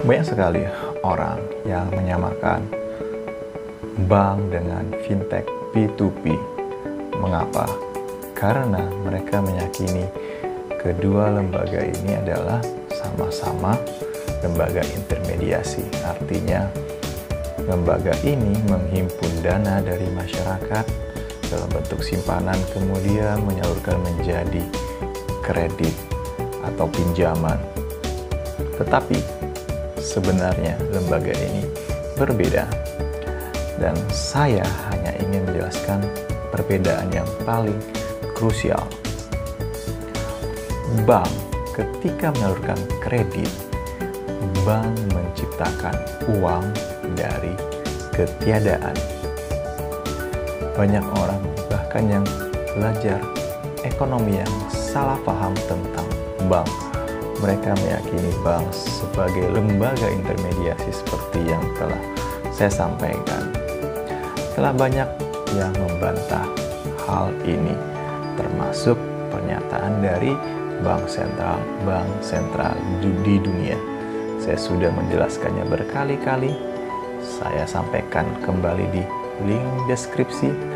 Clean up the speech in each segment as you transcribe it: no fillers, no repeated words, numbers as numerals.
Banyak sekali orang yang menyamakan bank dengan fintech P2P. Mengapa? Karena mereka meyakini kedua lembaga ini adalah sama-sama lembaga intermediasi. Artinya, lembaga ini menghimpun dana dari masyarakat dalam bentuk simpanan, kemudian menyalurkan menjadi kredit atau pinjaman. Tetapi sebenarnya lembaga ini berbeda, dan saya hanya ingin menjelaskan perbedaan yang paling krusial. Bank ketika menyalurkan kredit, bank menciptakan uang dari ketiadaan. Banyak orang bahkan yang belajar ekonomi yang salah paham tentang bank. Mereka meyakini bank sebagai lembaga intermediasi seperti yang telah saya sampaikan. Telah banyak yang membantah hal ini, termasuk pernyataan dari bank sentral di dunia. Saya sudah menjelaskannya berkali-kali. Saya sampaikan kembali di link deskripsi.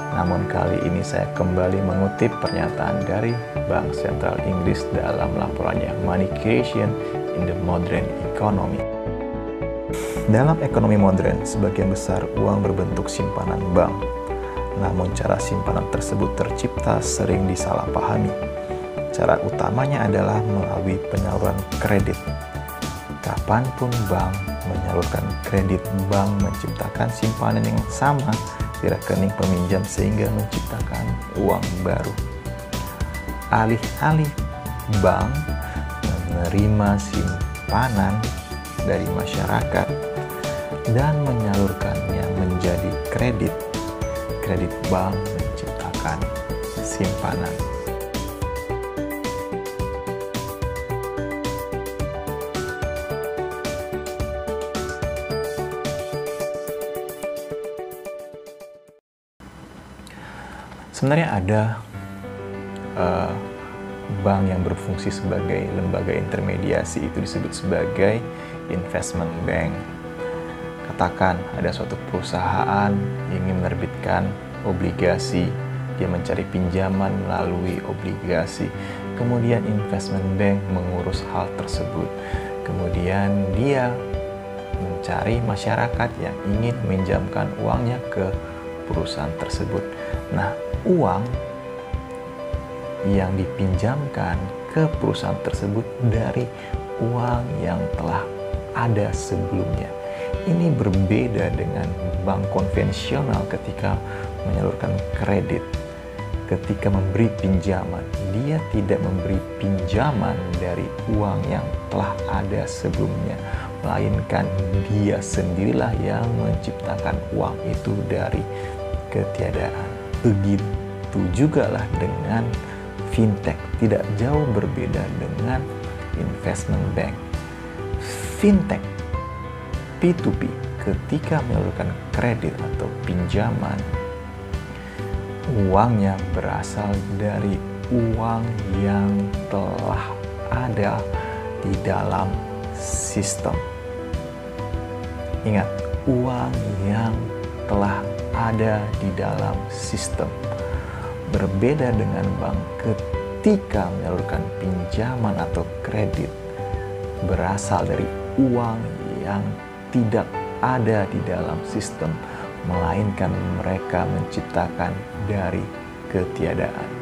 Namun kali ini saya kembali mengutip pernyataan dari Bank Sentral Inggris dalam laporannya Money Creation in the Modern Economy. Dalam ekonomi modern, sebagian besar uang berbentuk simpanan bank. Namun cara simpanan tersebut tercipta sering disalahpahami. Cara utamanya adalah melalui penyaluran kredit. Kapanpun bank menyalurkan kredit, bank menciptakan simpanan yang sama di rekening peminjam sehingga menciptakan uang baru. Alih-alih bank menerima simpanan dari masyarakat dan menyalurkannya menjadi kredit, kredit bank menciptakan simpanan. Sebenarnya ada bank yang berfungsi sebagai lembaga intermediasi, itu disebut sebagai investment bank. Katakan ada suatu perusahaan ingin menerbitkan obligasi, dia mencari pinjaman melalui obligasi, kemudian investment bank mengurus hal tersebut, kemudian dia mencari masyarakat yang ingin meminjamkan uangnya ke perusahaan tersebut. Nah, uang yang dipinjamkan ke perusahaan tersebut dari uang yang telah ada sebelumnya. Ini berbeda dengan bank konvensional ketika menyalurkan kredit. Ketika memberi pinjaman, dia tidak memberi pinjaman dari uang yang telah ada sebelumnya, melainkan dia sendirilah yang menciptakan uang itu dari ketiadaan. Begitu juga lah dengan fintech, tidak jauh berbeda dengan investment bank. Fintech P2P ketika menyalurkan kredit atau pinjaman, uangnya berasal dari uang yang telah ada di dalam sistem. Ingat, uang yang telah ada di dalam sistem. Berbeda dengan bank ketika menyalurkan pinjaman atau kredit, berasal dari uang yang tidak ada di dalam sistem, melainkan mereka menciptakan dari ketiadaan.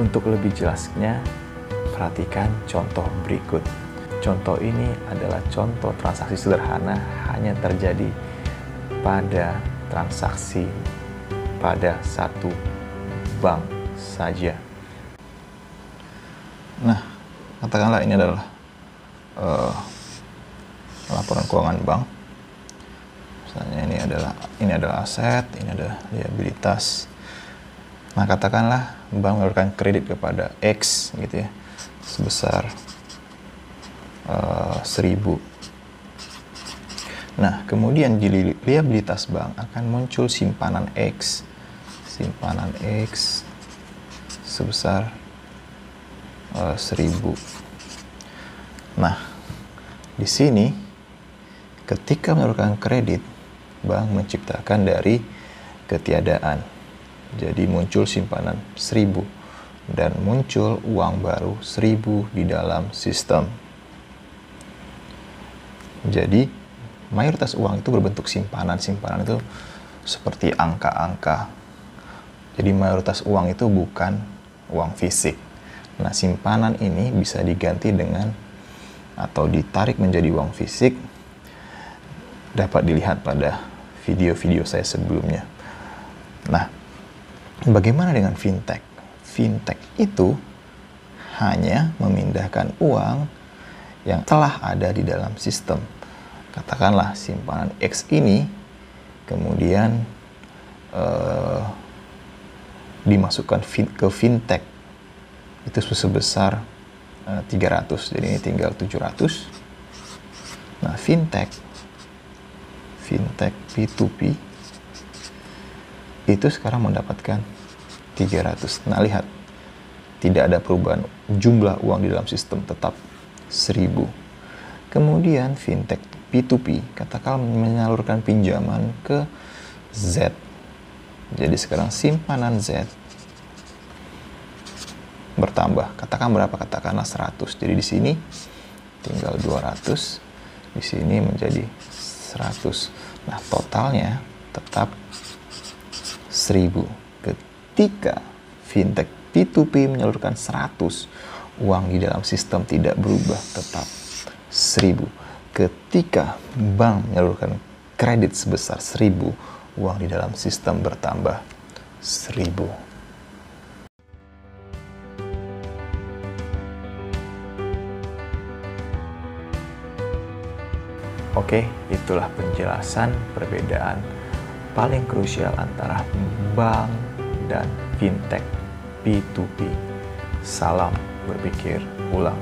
Untuk lebih jelasnya, perhatikan contoh berikut. Contoh ini adalah contoh transaksi sederhana, hanya terjadi pada transaksi pada satu bank saja. Nah, katakanlah ini adalah laporan keuangan bank. Misalnya ini adalah aset, ini adalah liabilitas. Nah, katakanlah bank menyalurkan kredit kepada X gitu ya, sebesar 1.000. Nah, kemudian di liabilitas bank akan muncul simpanan X. Simpanan X sebesar 1.000. Nah, di sini ketika menyalurkan kredit, bank menciptakan dari ketiadaan. Jadi muncul simpanan 1.000 dan muncul uang baru 1.000 di dalam sistem. Jadi mayoritas uang itu berbentuk simpanan. Simpanan itu seperti angka-angka. Jadi mayoritas uang itu bukan uang fisik. Nah, simpanan ini bisa diganti dengan atau ditarik menjadi uang fisik. Dapat dilihat pada video-video saya sebelumnya. Nah, bagaimana dengan fintech? Fintech itu hanya memindahkan uang yang telah ada di dalam sistem. Katakanlah simpanan X ini kemudian dimasukkan ke fintech. Itu sebesar 300, jadi ini tinggal 700. Nah, fintech P2P itu sekarang mendapatkan 300. Nah, lihat, tidak ada perubahan jumlah uang di dalam sistem, tetap 1.000. Kemudian fintech P2P, katakan menyalurkan pinjaman ke Z. Jadi sekarang simpanan Z bertambah. Katakan berapa? Katakanlah 100. Jadi di sini tinggal 200. Di sini menjadi 100. Nah, totalnya tetap 1.000. Ketika fintech P2P menyalurkan 100, uang di dalam sistem tidak berubah, tetap 1.000. Ketika bank menyalurkan kredit sebesar 1.000, uang di dalam sistem bertambah 1.000. Oke, itulah penjelasan perbedaan paling krusial antara bank dan fintech P2P. Salam berpikir ulang.